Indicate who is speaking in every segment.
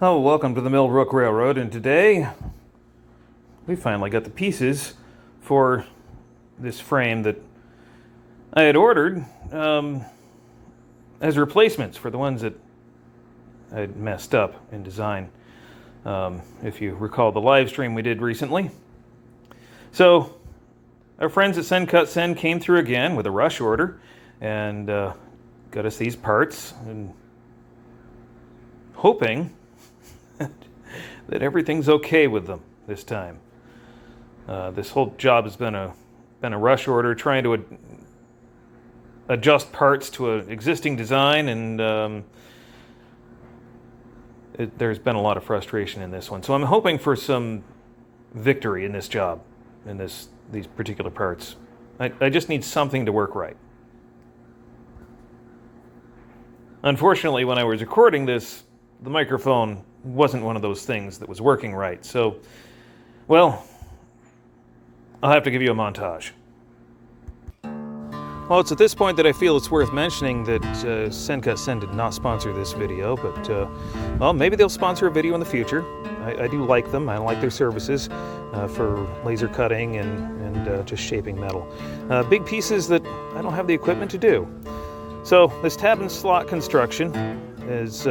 Speaker 1: Oh, welcome to the Brook Railroad, and today we finally got the pieces for this frame that I had ordered as replacements for the ones that I had messed up in design. If you recall the live stream we did recently. So our friends at Send Cut Send came through again with a rush order and got us these parts, and hoping that everything's okay with them this time. This whole job has been a rush order, trying to adjust parts to an existing design, and there's been a lot of frustration in this one. So I'm hoping for some victory in this job, in these particular parts. I just need something to work right. Unfortunately, when I was recording this, the microphone wasn't one of those things that was working right. So, well, I'll have to give you a montage. Well, it's at this point that I feel it's worth mentioning that Send Cut Send did not sponsor this video, but, well, maybe they'll sponsor a video in the future. I do like them. I like their services for laser cutting and just shaping metal. Big pieces that I don't have the equipment to do. So, this tab and slot construction is...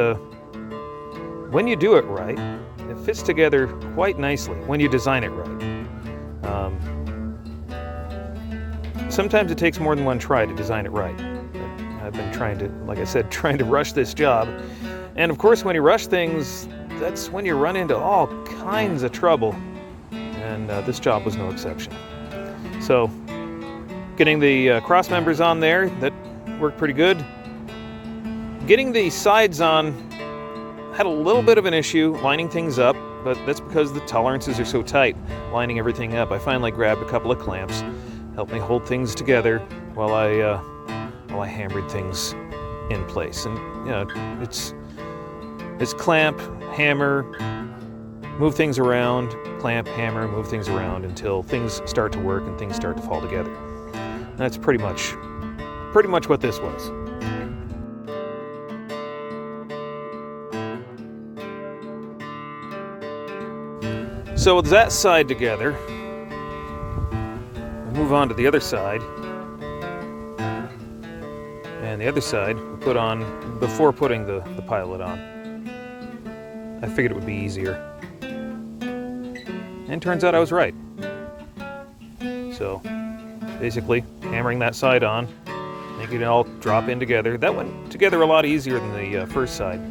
Speaker 1: when you do it right, it fits together quite nicely when you design it right. Sometimes it takes more than one try to design it right. I've been trying to rush this job. And of course, when you rush things, that's when you run into all kinds of trouble. And this job was no exception. So, getting the cross members on there, that worked pretty good. Getting the sides on had a little bit of an issue lining things up, but that's because the tolerances are so tight, lining everything up. I finally grabbed a couple of clamps, helped me hold things together while I hammered things in place. And you know, it's clamp, hammer, move things around, clamp, hammer, move things around until things start to work and things start to fall together. And that's pretty much what this was. So with that side together, we'll move on to the other side. And the other side we'll put on before putting the pilot on. I figured it would be easier. And turns out I was right. So basically, hammering that side on, making it all drop in together. That went together a lot easier than the first side.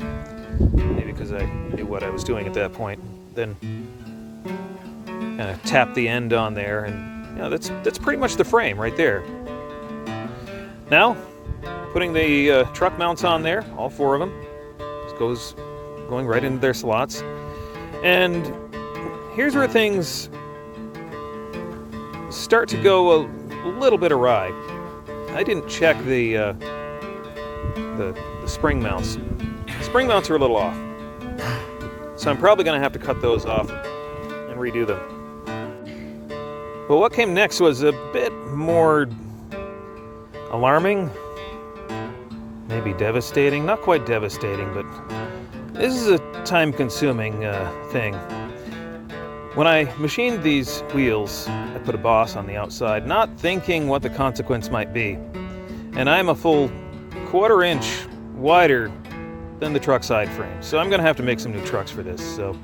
Speaker 1: Maybe because I knew what I was doing at that point. Then kind of tap the end on there, and you know, that's pretty much the frame right there. Now, putting the truck mounts on there, all four of them. This going right into their slots. And here's where things start to go a little bit awry. I didn't check the spring mounts. The spring mounts are a little off. So I'm probably going to have to cut those off and redo them. But what came next was a bit more alarming, maybe devastating. Not quite devastating, but this is a time-consuming thing. When I machined these wheels, I put a boss on the outside, not thinking what the consequence might be. And I'm a full quarter-inch wider than the truck side frame, so I'm going to have to make some new trucks for this. So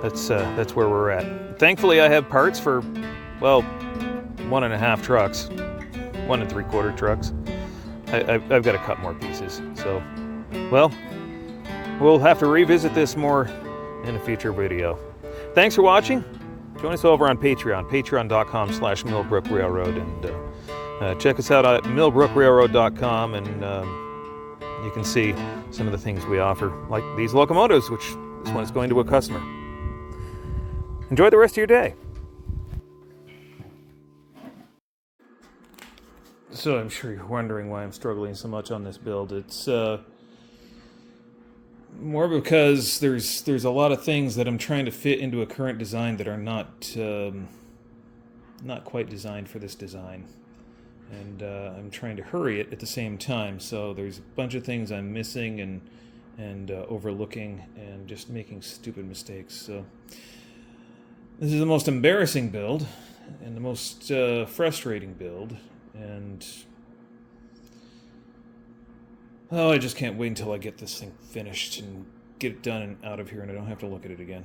Speaker 1: that's where we're at. Thankfully, I have parts for, well, 1.5 trucks, 1 3/4 trucks. I've got to cut more pieces. So, well, we'll have to revisit this more in a future video. Thanks for watching. Join us over on Patreon, patreon.com/MillbrookRailroad, and check us out at millbrookrailroad.com, and you can see some of the things we offer, like these locomotives, which this one is going to a customer. Enjoy the rest of your day. So I'm sure you're wondering why I'm struggling so much on this build. It's more because there's a lot of things that I'm trying to fit into a current design that are not quite designed for this design. And I'm trying to hurry it at the same time, so there's a bunch of things I'm missing and and overlooking and just making stupid mistakes. So this is the most embarrassing build and the most frustrating build, and I just can't wait until I get this thing finished and get it done and out of here and I don't have to look at it again.